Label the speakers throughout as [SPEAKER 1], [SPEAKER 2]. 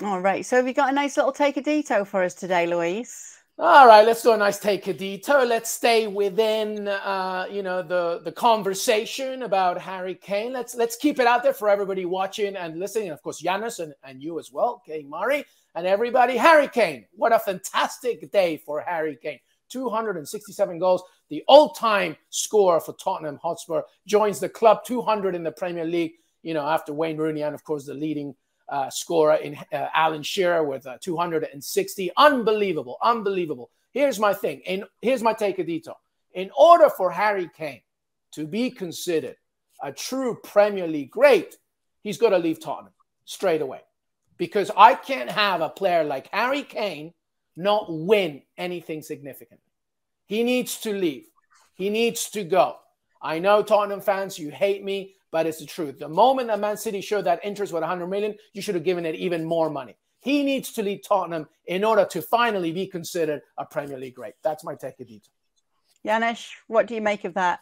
[SPEAKER 1] All right. So have you got a nice little take-a-dito for us today, Luis?
[SPEAKER 2] All right, let's do a nice take-a-dito. Let's stay within, the conversation about Harry Kane. Let's keep it out there for everybody watching and listening. And of course, Yanis and you as well, Kane Murray, and everybody. Harry Kane, what a fantastic day for Harry Kane. 267 goals, the all-time scorer for Tottenham Hotspur, joins the club 200 in the Premier League, after Wayne Rooney and, of course, the leading scorer in Alan Shearer with 260. Unbelievable, unbelievable. Here's my thing. Here's my take-a-dito. In order for Harry Kane to be considered a true Premier League great, he's got to leave Tottenham straight away. Because I can't have a player like Harry Kane not win anything significant. He needs to leave. He needs to go. I know, Tottenham fans, you hate me, but it's the truth. The moment that Man City showed that interest with 100 million, you should have given it even more money. He needs to leave Tottenham in order to finally be considered a Premier League great. That's my take-a-dito.
[SPEAKER 1] Yanis, what do you make of that?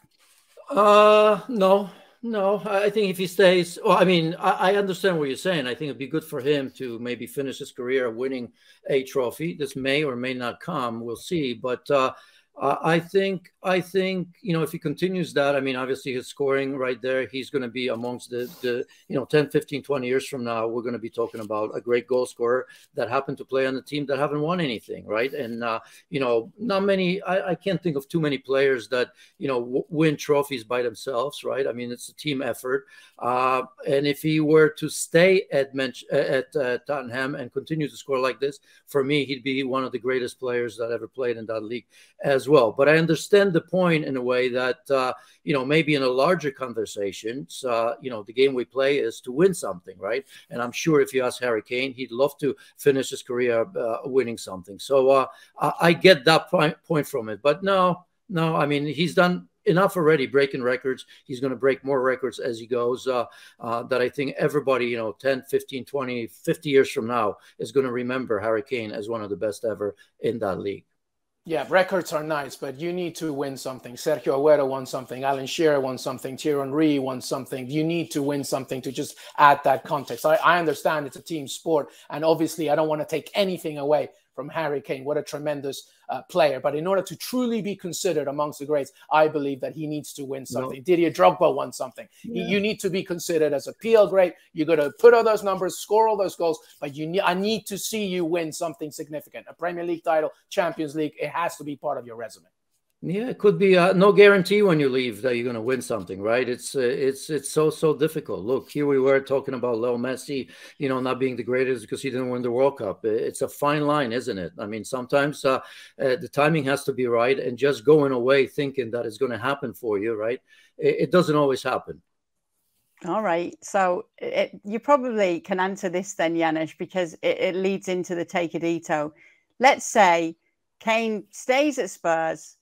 [SPEAKER 3] No. I think if he stays, well, I mean, I understand what you're saying. I think it'd be good for him to maybe finish his career winning a trophy. This may or may not come. We'll see. But I think, if he continues that, I mean, obviously his scoring right there, he's going to be amongst the 10, 15, 20 years from now, we're going to be talking about a great goal scorer that happened to play on the team that haven't won anything, right? And, not many, I can't think of too many players that, win trophies by themselves, right? I mean, it's a team effort. And if he were to stay at Tottenham and continue to score like this, for me, he'd be one of the greatest players that ever played in that league as well. But I understand the point in a way that, maybe in a larger conversation, the game we play is to win something, right? And I'm sure if you ask Harry Kane, he'd love to finish his career winning something. So I get that point from it. But no, I mean, he's done enough already breaking records. He's going to break more records as he goes, that I think everybody, 10, 15, 20, 50 years from now is going to remember Harry Kane as one of the best ever in that league.
[SPEAKER 2] Yeah, records are nice, but you need to win something. Sergio Aguero won something. Alan Shearer won something. Thierry Henry won something. You need to win something to just add that context. I understand it's a team sport, and obviously I don't want to take anything away from Harry Kane. What a tremendous player. But in order to truly be considered amongst the greats, I believe that he needs to win something. No. Didier Drogba won something. Yeah. You need to be considered as a PL great. You got to put all those numbers, score all those goals, but I need to see you win something significant. A Premier League title, Champions League, it has to be part of your resume.
[SPEAKER 3] Yeah, it could be no guarantee when you leave that you're going to win something, right? It's so difficult. Look, here we were talking about Leo Messi, not being the greatest because he didn't win the World Cup. It's a fine line, isn't it? I mean, sometimes the timing has to be right, and just going away thinking that it's going to happen for you, right? It doesn't always happen.
[SPEAKER 1] All right. So you probably can answer this then, Yanis, because it leads into the take-a-dito. Let's say Kane stays at Spurs,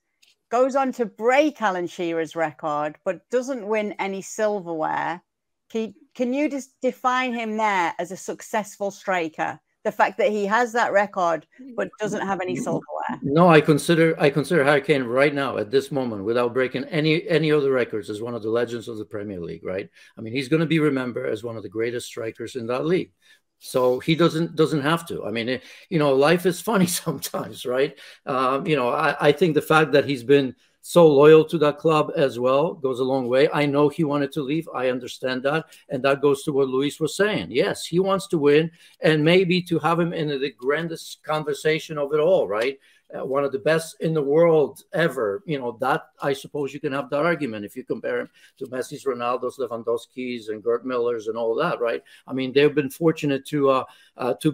[SPEAKER 1] goes on to break Alan Shearer's record, but doesn't win any silverware. Can you just define him there as a successful striker? The fact that he has that record, but doesn't have any silverware.
[SPEAKER 3] No, I consider Harry Kane right now at this moment, without breaking any other records, as one of the legends of the Premier League, right? I mean, he's going to be remembered as one of the greatest strikers in that league. So he doesn't have to. I mean, life is funny sometimes, right? I think the fact that he's been so loyal to that club as well goes a long way. I know he wanted to leave. I understand that. And that goes to what Luis was saying. Yes, he wants to win, and maybe to have him in the grandest conversation of it all, right? One of the best in the world ever. That I suppose you can have that argument if you compare him to Messi's, Ronaldo's, Lewandowski's, and Gerd Miller's, and all that, right? I mean, they've been fortunate to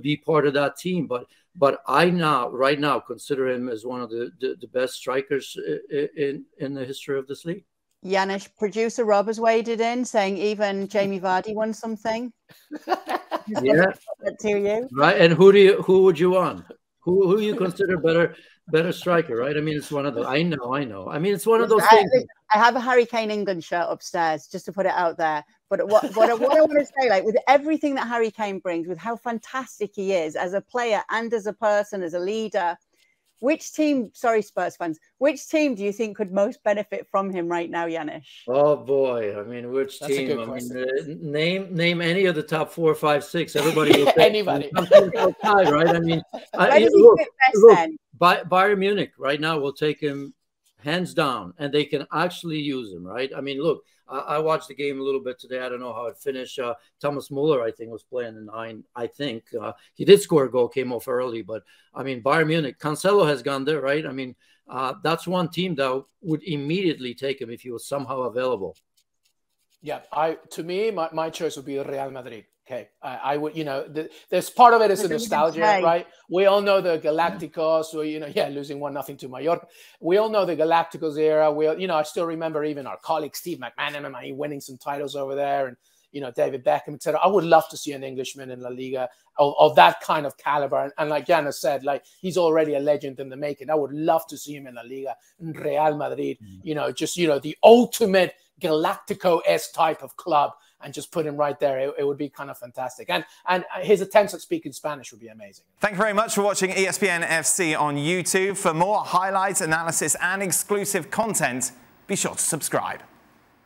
[SPEAKER 3] be part of that team, but I right now consider him as one of the best strikers in the history of this league.
[SPEAKER 1] Yanis, producer Rob has waded in, saying even Jamie Vardy won something.
[SPEAKER 3] Yeah,
[SPEAKER 1] to you,
[SPEAKER 3] right? And who would you want? Who you consider better striker, right? I mean, it's one of those. I know. I mean, it's one of those things.
[SPEAKER 1] I have a Harry Kane England shirt upstairs, just to put it out there. But what I want to say, like, with everything that Harry Kane brings, with how fantastic he is as a player and as a person, as a leader, Which team, sorry, Spurs fans, which team do you think could most benefit from him right now, Janusz?
[SPEAKER 3] Oh boy, I mean, which
[SPEAKER 2] That's
[SPEAKER 3] team?
[SPEAKER 2] a good question.
[SPEAKER 3] Name any of the top 4, 5, 6. Everybody will take
[SPEAKER 2] anybody.
[SPEAKER 3] Outside, right? I mean,
[SPEAKER 1] where does he fit best then?
[SPEAKER 3] Bayern Munich right now will take him hands down, and they can actually use him, right? I mean, look, I watched the game a little bit today. I don't know how it finished. Thomas Muller, I think, was playing in 9. I think he did score a goal, came off early. But, I mean, Bayern Munich, Cancelo has gone there, right? I mean, that's one team that would immediately take him if he was somehow available.
[SPEAKER 2] Yeah, to me, my choice would be Real Madrid. Okay, I would, you know, there's part of it is a nostalgia, right? We all know the Galacticos, or, you know, losing 1-0 to Mallorca. We all know the Galacticos era. You know, I still remember even our colleague Steve McManaman winning some titles over there, and, you know, David Beckham, etc. I would love to see an Englishman in La Liga of that kind of caliber. And like Janusz said, like, he's already a legend in the making. I would love to see him in La Liga, in Real Madrid. You know, just, you know, the ultimate Galactico-esque type of club, and just put him right there. It would be kind of fantastic. And his attempts at speaking Spanish would be amazing.
[SPEAKER 4] Thank you very much for watching ESPN FC on YouTube. For more highlights, analysis, and exclusive content, be sure to subscribe.